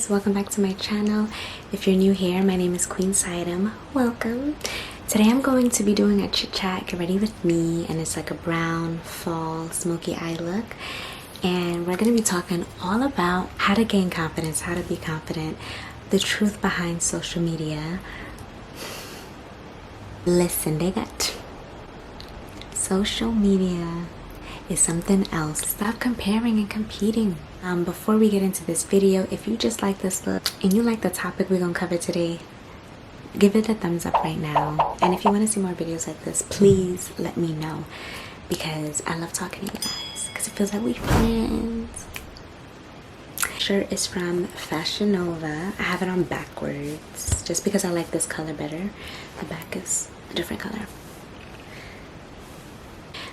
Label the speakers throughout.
Speaker 1: guys, welcome back to my channel. If you're new here, my name is QUEENSIDUM. Welcome. Today I'm going to be doing a chit chat, get ready with me, and it's like a brown fall smoky eye look. And we're going to be talking all about how to gain confidence, how to be confident, the truth behind social media. Listen, they got social media is something else. Stop comparing and competing. Before we get into this video, if you just like this look and you like the topic we're gonna cover today, give it a thumbs up right now. And if you want to see more videos like this, please let me know, because I love talking to you guys, because it feels like we're friends. Shirt is from Fashion Nova. I have it on backwards just because I like this color better. The back is a different color.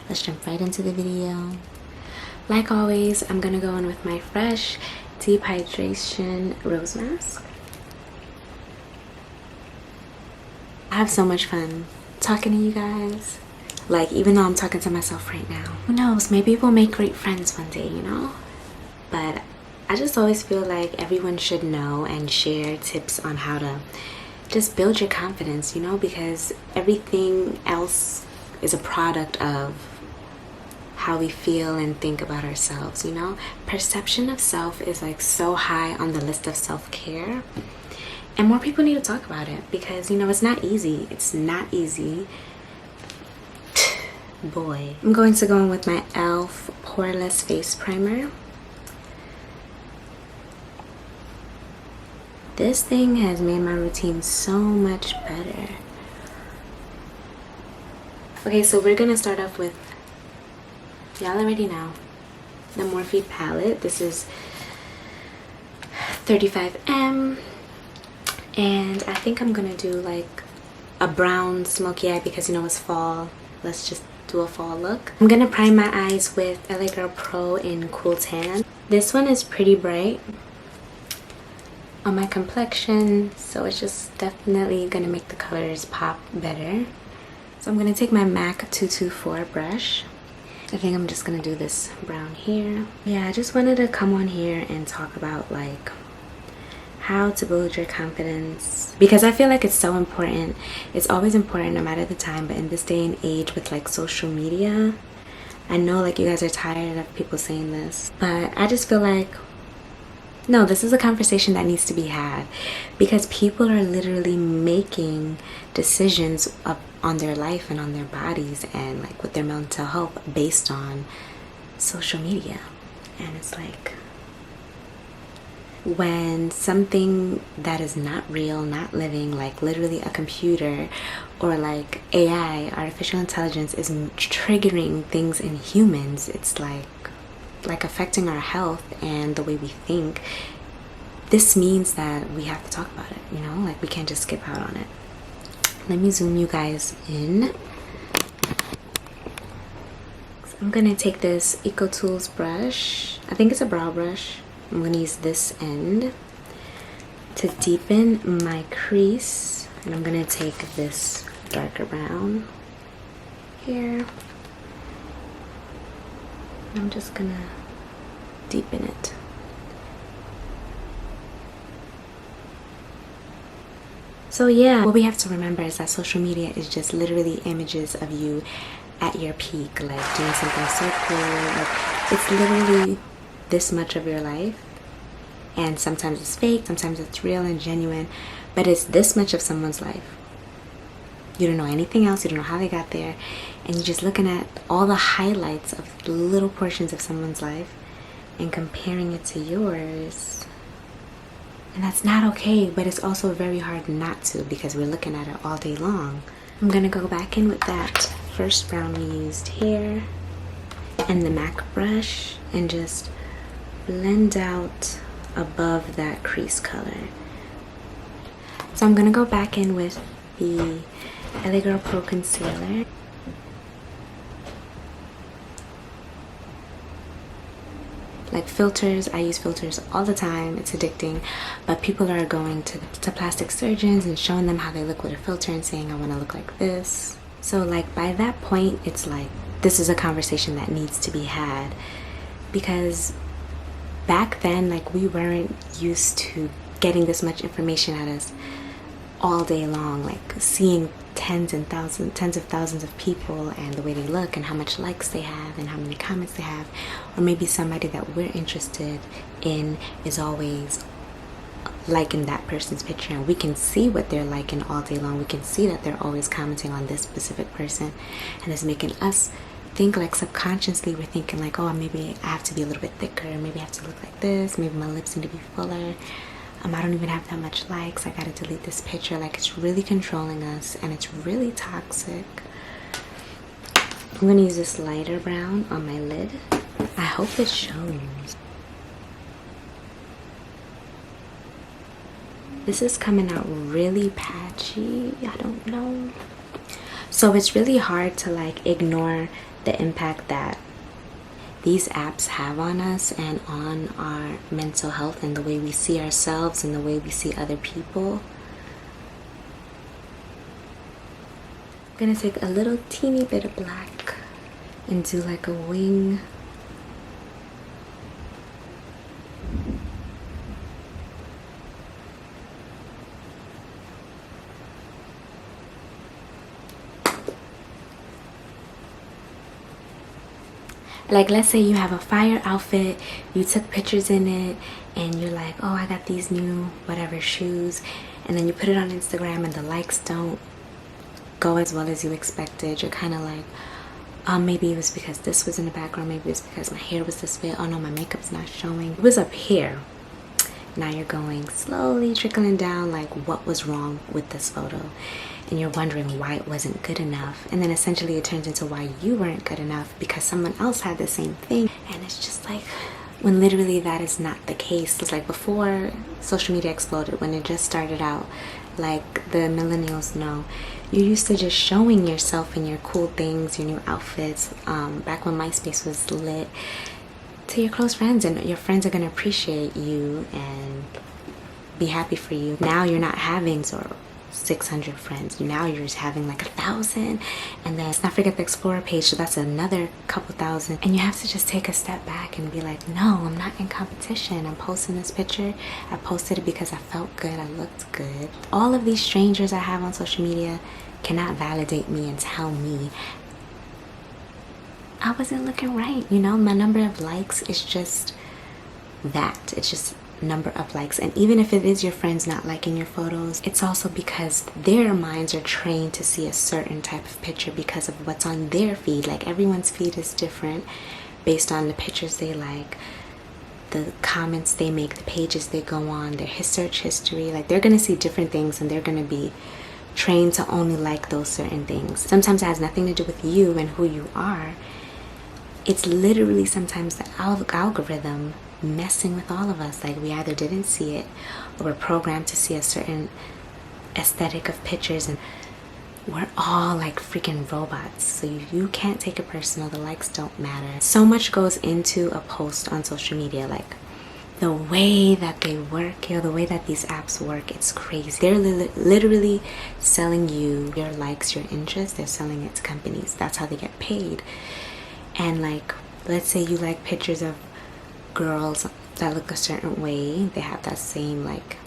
Speaker 1: Let's jump right into the video. Like always, I'm gonna go in with my fresh deep hydration rose mask. I have so much fun talking to you guys. Like, even though I'm talking to myself right now, who knows, maybe we'll make great friends one day, you know? But I just always feel like everyone should know and share tips on how to just build your confidence, you know, because everything else is a product of how we feel and think about ourselves, you know? Perception of self is like so high on the list of self-care, and more people need to talk about it, because, you know, it's not easy. It's not easy. Boy. I'm going to go in with my e.l.f. Poreless Face Primer. This thing has made my routine so much better. Okay, so we're gonna start off with, y'all already know, the Morphe palette. This is 35M, and I think I'm gonna do like a brown smoky eye because, you know, it's fall. Let's just do a fall look. I'm gonna prime my eyes with LA Girl Pro in Cool Tan. This one is pretty bright on my complexion, so it's just definitely gonna make the colors pop better. So I'm gonna take my MAC 224 brush. I think I'm just gonna do this brown here. Yeah, I just wanted to come on here and talk about like how to build your confidence, because I feel like it's so important. It's always important no matter the time, but in this day and age with like social media, I know like you guys are tired of people saying this, but I just feel like, no, this is a conversation that needs to be had, because people are literally making decisions on their life and on their bodies and like with their mental health based on social media. And it's like, when something that is not real, not living, like literally a computer or like AI, artificial intelligence, is triggering things in humans, it's like affecting our health and the way we think. This means that we have to talk about it, you know, like we can't just skip out on it. Let me zoom you guys in. So I'm gonna take this EcoTools brush. I think it's a brow brush. I'm gonna use this end to deepen my crease, and I'm gonna take this darker brown here. I'm just gonna deepen it. So yeah, what we have to remember is that social media is just literally images of you at your peak, like doing something so cool. Like, it's literally this much of your life, and sometimes it's fake, sometimes it's real and genuine, but it's this much of someone's life. You don't know anything else, you don't know how they got there, and you're just looking at all the highlights of little portions of someone's life and comparing it to yours. And that's not okay, but it's also very hard not to, because we're looking at it all day long. I'm gonna go back in with that first brown we used here and the MAC brush and just blend out above that crease color. So I'm gonna go back in with the LA Girl Pro Concealer. Like filters, I use filters all the time. It's addicting, but people are going to plastic surgeons and showing them how they look with a filter and saying, I want to look like this. So like by that point, it's like, this is a conversation that needs to be had, because back then, like, we weren't used to getting this much information at us all day long, like seeing tens of thousands of people and the way they look and how much likes they have and how many comments they have, or maybe somebody that we're interested in is always liking that person's picture, and we can see what they're liking all day long. We can see that they're always commenting on this specific person, and it's making us think, like subconsciously we're thinking like, oh, maybe I have to be a little bit thicker, maybe I have to look like this, maybe my lips need to be fuller, I don't even have that much likes, I gotta delete this picture. Like, it's really controlling us and it's really toxic. I'm gonna use this lighter brown on my lid. I hope it shows. This is coming out really patchy, I don't know. So it's really hard to like ignore the impact that these apps have on us and on our mental health and the way we see ourselves and the way we see other people. I'm gonna take a little teeny bit of black and do like a wing. Like, let's say you have a fire outfit, you took pictures in it, and you're like, oh, I got these new whatever shoes, and then you put it on Instagram and the likes don't go as well as you expected. You're kind of like, maybe it was because this was in the background, maybe it's because my hair was this way, oh no, my makeup's not showing. It was up here. Now you're going slowly trickling down, like what was wrong with this photo, and you're wondering why it wasn't good enough, and then essentially it turns into why you weren't good enough because someone else had the same thing. And it's just like, when literally that is not the case. It's like before social media exploded, when it just started out, like the millennials know, you're used to just showing yourself and your cool things, your new outfits, back when MySpace was lit, to your close friends, and your friends are going to appreciate you and be happy for you. Now you're not having 600 friends, now you're just having like 1,000, and then let's not forget the Explorer page, so that's another couple thousand. And you have to just take a step back and be like, no, I'm not in competition. I'm posting this picture, I posted it because I felt good, I looked good. All of these strangers I have on social media cannot validate me and tell me I wasn't looking right. You know, my number of likes is just that. It's just number of likes. And even if it is your friends not liking your photos, it's also because their minds are trained to see a certain type of picture because of what's on their feed. Like, everyone's feed is different based on the pictures they like, the comments they make, the pages they go on, their search history. Like, they're gonna see different things, and they're gonna be trained to only like those certain things. Sometimes it has nothing to do with you and who you are. It's literally sometimes the algorithm messing with all of us. Like, we either didn't see it, or we're programmed to see a certain aesthetic of pictures, and we're all like freaking robots. So you can't take it personal. The likes don't matter. So much goes into a post on social media. Like, the way that they work, the way that these apps work, it's crazy. They're literally selling you your likes, your interests. They're selling it to companies. That's how they get paid. And like, let's say you like pictures of girls that look a certain way, they have that same like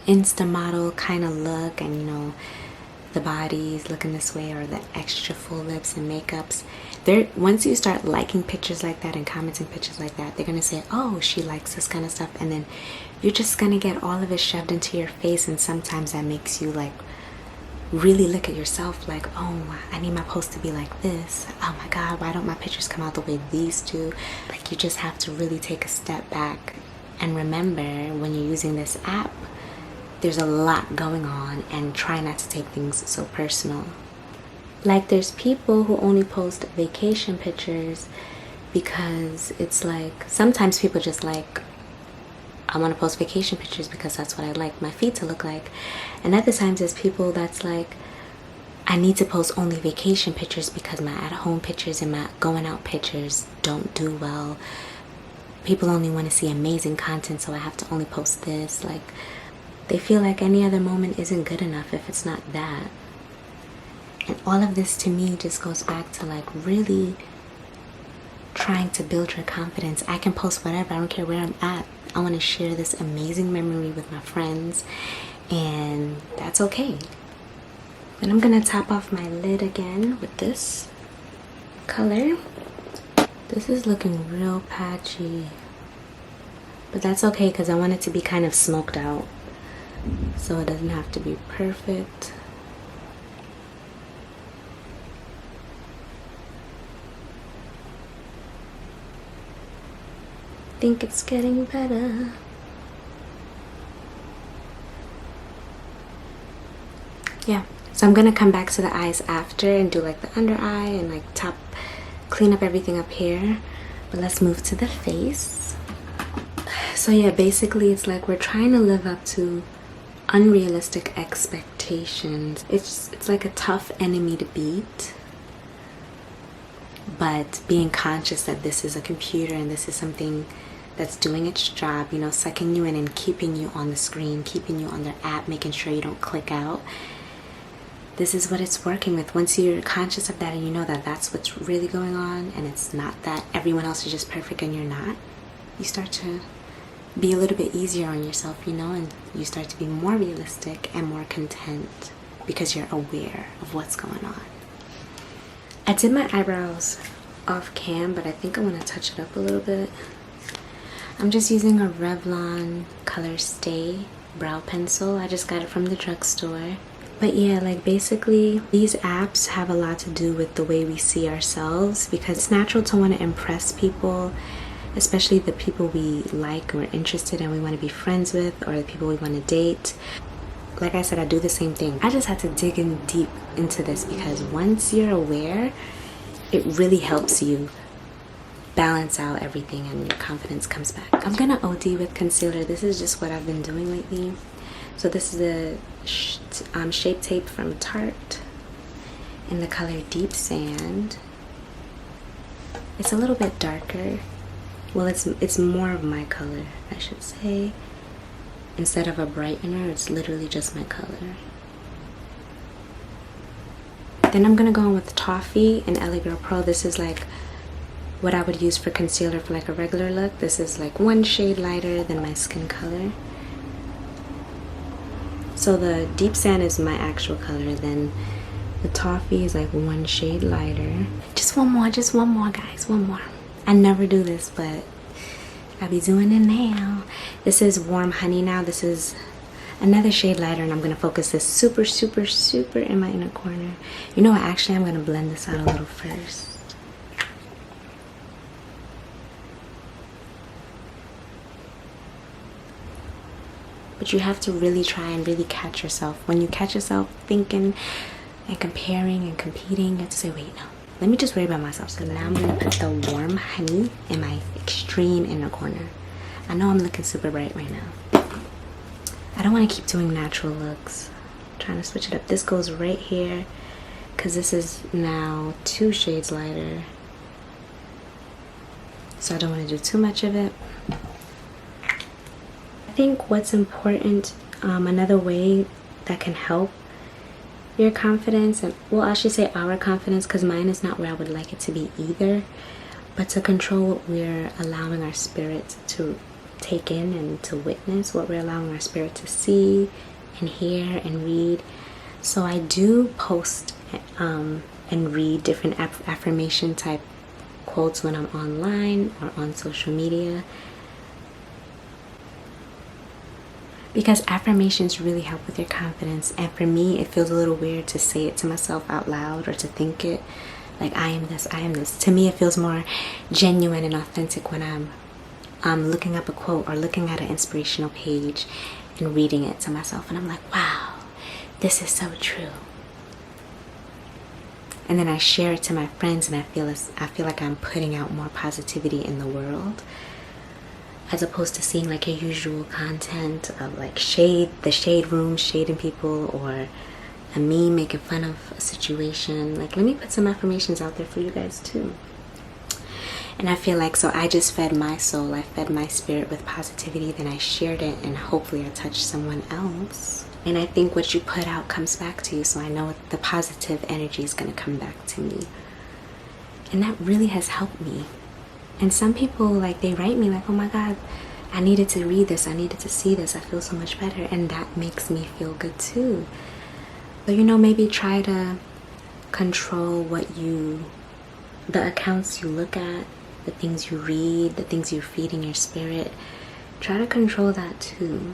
Speaker 1: Insta model kind of look, and you know, the body's looking this way, or the extra full lips and makeups. Once you start liking pictures like that and commenting pictures like that, they're gonna say, oh, she likes this kind of stuff, and then you're just gonna get all of it shoved into your face. And sometimes that makes you like really look at yourself like, oh, I need my post to be like this. Oh my god, why don't my pictures come out the way these do? Like, you just have to really take a step back and remember, when you're using this app, there's a lot going on, and try not to take things so personal. Like, there's people who only post vacation pictures because it's like, sometimes people just like, I want to post vacation pictures because that's what I like my feed to look like. And other times there's people that's like, I need to post only vacation pictures because my at-home pictures and my going out pictures don't do well. People only want to see amazing content, so I have to only post this. Like, they feel like any other moment isn't good enough if it's not that. And all of this to me just goes back to like really trying to build your confidence. I can post whatever, I don't care where I'm at. I want to share this amazing memory with my friends, and that's okay. Then I'm gonna tap off my lid again with this color. This is looking real patchy, but that's okay because I want it to be kind of smoked out, so it doesn't have to be perfect. I think it's getting better. Yeah, so I'm gonna come back to the eyes after and do like the under eye and like clean up everything up here. But let's move to the face. So yeah, basically it's like we're trying to live up to unrealistic expectations. It's like a tough enemy to beat, but being conscious that this is a computer and this is something that's doing its job, you know, sucking you in and keeping you on the screen, keeping you on their app, making sure you don't click out. This is what it's working with. Once you're conscious of that and you know that that's what's really going on, and it's not that everyone else is just perfect and you're not, you start to be a little bit easier on yourself, you know, and you start to be more realistic and more content because you're aware of what's going on. I did my eyebrows off cam, but I think I want to touch it up a little bit. I'm just using a Revlon Color Stay brow pencil. I just got it from the drugstore. But yeah, like basically these apps have a lot to do with the way we see ourselves, because it's natural to want to impress people, especially the people we like, we're interested in, we want to be friends with, or the people we want to date. Like I said, I do the same thing. I just had to dig in deep into this because once you're aware, it really helps you balance out everything and your confidence comes back. I'm gonna OD with concealer. This is just what I've been doing lately. So this is the Shape Tape from Tarte in the color Deep Sand. It's a little bit darker. Well, it's more of my color, I should say. Instead of a brightener, it's literally just my color. Then I'm gonna go in with Toffee and LA Girl Pro. This is like what I would use for concealer for like a regular look. This is like one shade lighter than my skin color. So the Deep Sand is my actual color, then the Toffee is like one shade lighter. Just one more guys, one more. I never do this, but I'll be doing it now. This is Warm Honey now. This is another shade lighter, and I'm gonna focus this super, super, super in my inner corner. You know what, actually I'm gonna blend this out a little first. But you have to really try and really catch yourself. When you catch yourself thinking and comparing and competing, you have to say, wait, no. Let me just worry about myself. So now I'm going to put the Warm Honey in my extreme inner corner. I know I'm looking super bright right now. I don't want to keep doing natural looks. I'm trying to switch it up. This goes right here because this is now 2 shades lighter. So I don't want to do too much of it. I think what's important, another way that can help your confidence, and well, I should say our confidence, because mine is not where I would like it to be either, but to control what we're allowing our spirit to take in and to witness, what we're allowing our spirit to see and hear and read. So I do post and read different affirmation type quotes when I'm online or on social media, because affirmations really help with your confidence. And for me, it feels a little weird to say it to myself out loud or to think it like I am this, I am this. To me, it feels more genuine and authentic when I'm looking up a quote or looking at an inspirational page and reading it to myself, and I'm like, wow, this is so true. And then I share it to my friends, and I feel like I'm putting out more positivity in the world, as opposed to seeing like your usual content of like the shade room, shading people, or a meme making fun of a situation. Like, let me put some affirmations out there for you guys too. And I feel like, so I just fed my soul, I fed my spirit with positivity, then I shared it, and hopefully I touched someone else. And I think what you put out comes back to you, so I know the positive energy is going to come back to me. And that really has helped me. And some people, like, they write me like, oh my God, I needed to read this, I needed to see this, I feel so much better, and that makes me feel good too. But you know, maybe try to control the accounts you look at, the things you read, the things you feed in your spirit. Try to control that too.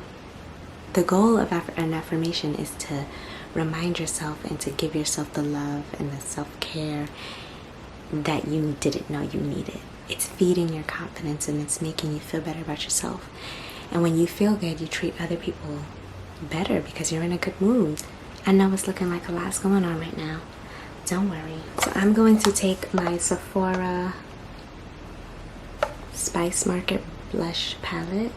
Speaker 1: The goal of an affirmation is to remind yourself and to give yourself the love and the self-care that you didn't know you needed. It's feeding your confidence and it's making you feel better about yourself. And when you feel good, you treat other people better because you're in a good mood. I know it's looking like a lot's going on right now. Don't worry. So I'm going to take my Sephora Spice Market blush palette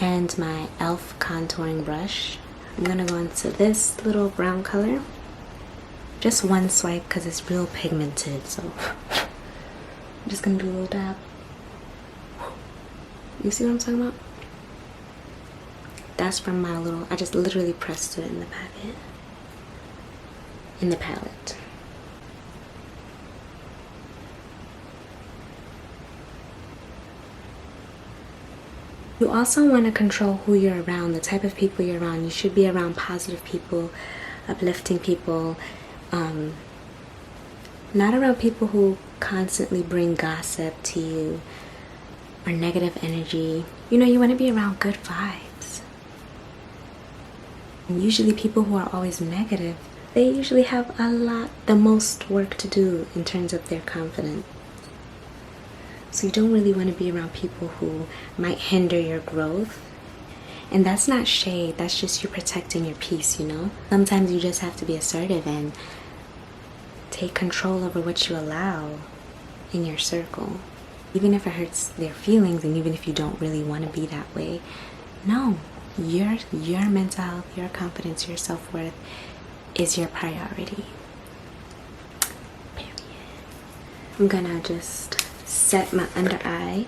Speaker 1: and my e.l.f. contouring brush. I'm gonna go into this little brown color. Just one swipe because it's real pigmented, so I'm just gonna do a little dab. You see what I'm talking about? That's from my little, I just literally pressed it in the packet. In the palette. You also want to control who you're around, the type of people you're around. You should be around positive people, uplifting people, not around people who constantly bring gossip to you or negative energy. You know, you want to be around good vibes. And usually people who are always negative, they usually have the most work to do in terms of their confidence. So you don't really want to be around people who might hinder your growth. And that's not shade, that's just you protecting your peace, you know? Sometimes you just have to be assertive and take control over what you allow in your circle. Even if it hurts their feelings and even if you don't really want to be that way. No, your mental health, your confidence, your self-worth is your priority. Period. I'm gonna just set my under eye.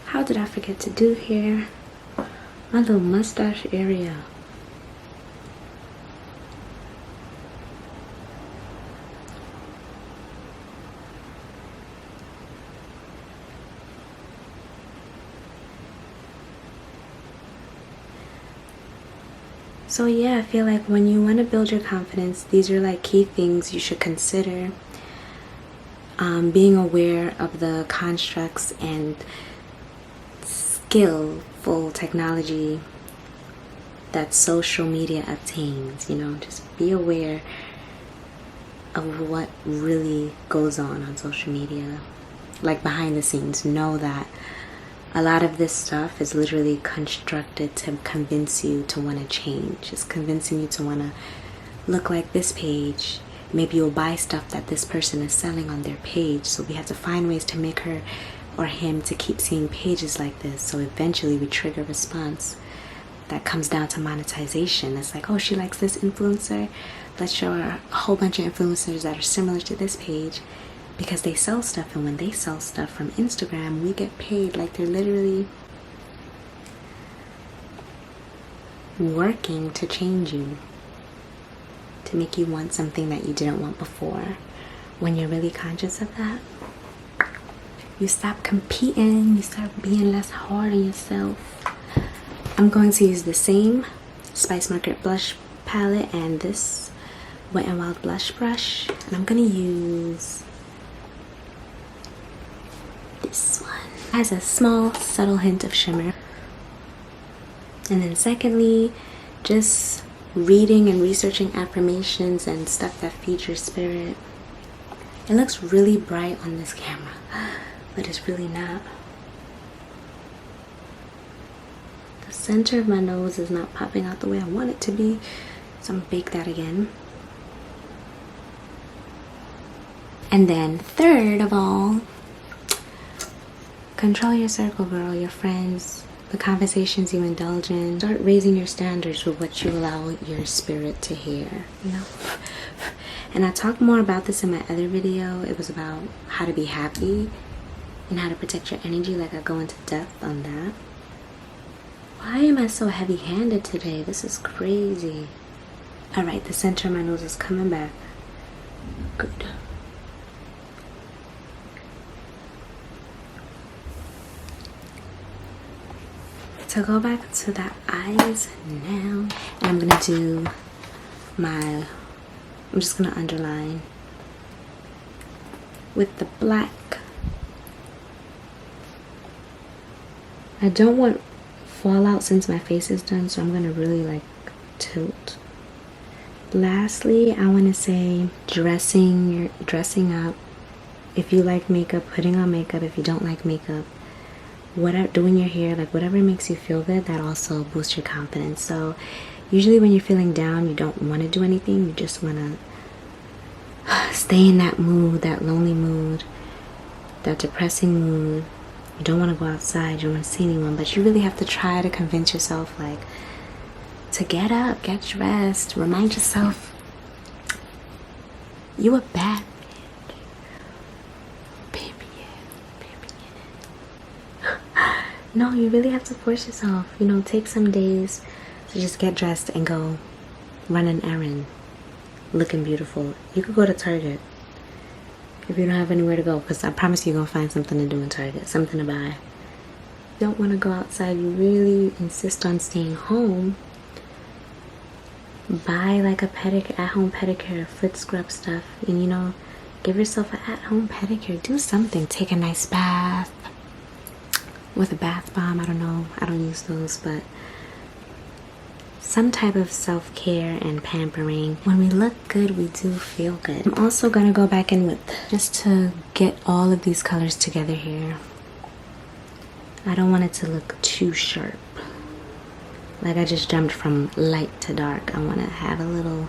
Speaker 1: How did I forget to do here? My little mustache area. So yeah, I feel like when you want to build your confidence, these are like key things you should consider. Being aware of the constructs and skillful technology that social media obtains, you know, just be aware of what really goes on social media, like behind the scenes. Know that a lot of this stuff is literally constructed to convince you to want to change. It's convincing you to want to look like this page. Maybe you'll buy stuff that this person is selling on their page. So we have to find ways to make her or him to keep seeing pages like this. So eventually we trigger response that comes down to monetization. It's like, oh, she likes this influencer. Let's show her a whole bunch of influencers that are similar to this page. Because they sell stuff, and when they sell stuff from Instagram, we get paid. Like they're literally working to change you, to make you want something that you didn't want before. When you're really conscious of that, you stop competing, you start being less hard on yourself. I'm going to use the same Spice Market blush palette and this Wet n Wild blush brush, and I'm going to use this one. It has a small subtle hint of shimmer. And then secondly, just reading and researching affirmations and stuff that feeds your spirit. It looks really bright on this camera, but it's really not. The center of my nose is not popping out the way I want it to be, so I'm gonna bake that again. And then third of all, control your circle, girl, your friends, the conversations you indulge in. Start raising your standards with what you allow your spirit to hear, you know? And I talked more about this in my other video. It was about how to be happy and how to protect your energy. Like I go into depth on that. Why am I so heavy-handed today? This is crazy. Alright, the center of my nose is coming back. Good. To go back to the eyes now, and I'm gonna do I'm just gonna underline with the black. I don't want fallout since my face is done, so I'm gonna really like tilt. Lastly, I want to say dressing up. If you like makeup, putting on makeup. If you don't like makeup, whatever, doing your hair, like whatever makes you feel good, that also boosts your confidence. So usually when you're feeling down, you don't want to do anything. You just want to stay in that mood, that lonely mood, that depressing mood. You don't want to go outside, you don't want to see anyone, but you really have to try to convince yourself, like, to get up, get dressed, remind yourself you a bad bitch. No, you really have to force yourself. You know, take some days to just get dressed and go run an errand looking beautiful. You could go to Target if you don't have anywhere to go, because I promise you're gonna find something to do in Target, something to buy. You don't want to go outside, you really insist on staying home. Buy like a at-home pedicure, foot scrub stuff, and you know, give yourself an at-home pedicure. Do something. Take a nice bath with a bath bomb. I don't know, I don't use those, but some type of self-care and pampering. When we look good, we do feel good. I'm also gonna go back in with, just to get all of these colors together here. I don't want it to look too sharp. Like I just jumped from light to dark. I want to have a little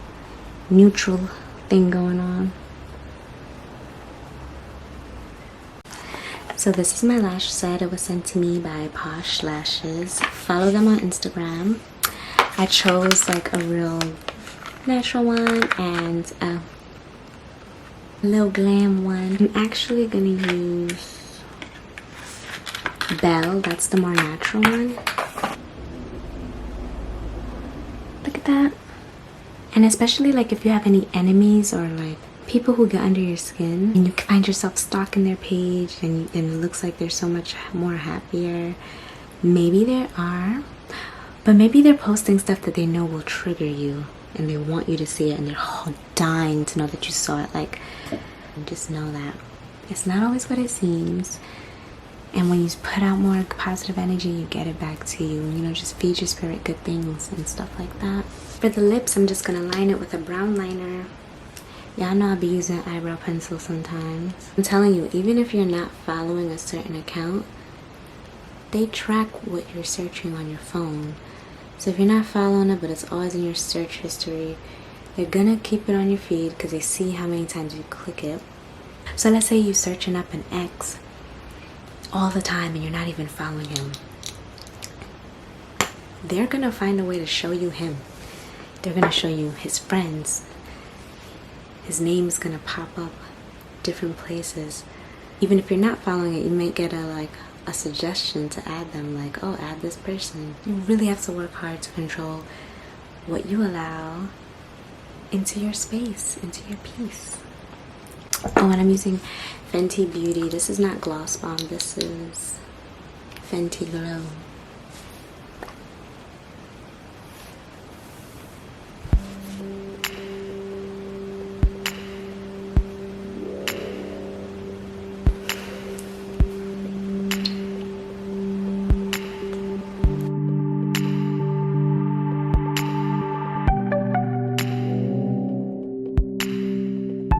Speaker 1: neutral thing going on. So this is my lash set. It was sent to me by Posh Lashes. Follow them on Instagram. I chose like a real natural one and a little glam one. I'm actually gonna use Belle. That's the more natural one. Look at that. And especially like if you have any enemies or like people who get under your skin and you find yourself stalking their page and it looks like they're so much more happier. Maybe there are, but maybe they're posting stuff that they know will trigger you and they want you to see it and they're dying to know that you saw it. Like, just know that it's not always what it seems. And when you put out more positive energy, you get it back to you. You know, just feed your spirit good things and stuff like that. For the lips, I'm just gonna line it with a brown liner. Y'all know I'll be using eyebrow pencil sometimes. I'm telling you, even if you're not following a certain account, they track what you're searching on your phone. So if you're not following it, but it's always in your search history, they're gonna keep it on your feed because they see how many times you click it. So let's say you're searching up an ex all the time and you're not even following him. They're gonna find a way to show you him. They're gonna show you his friends. His name is gonna pop up different places. Even if you're not following it, you may get a suggestion to add them, like, oh, add this person. You really have to work hard to control what you allow into your space, into your peace. Oh, and I'm using Fenty Beauty. This is not Gloss Bomb. This is Fenty Glow.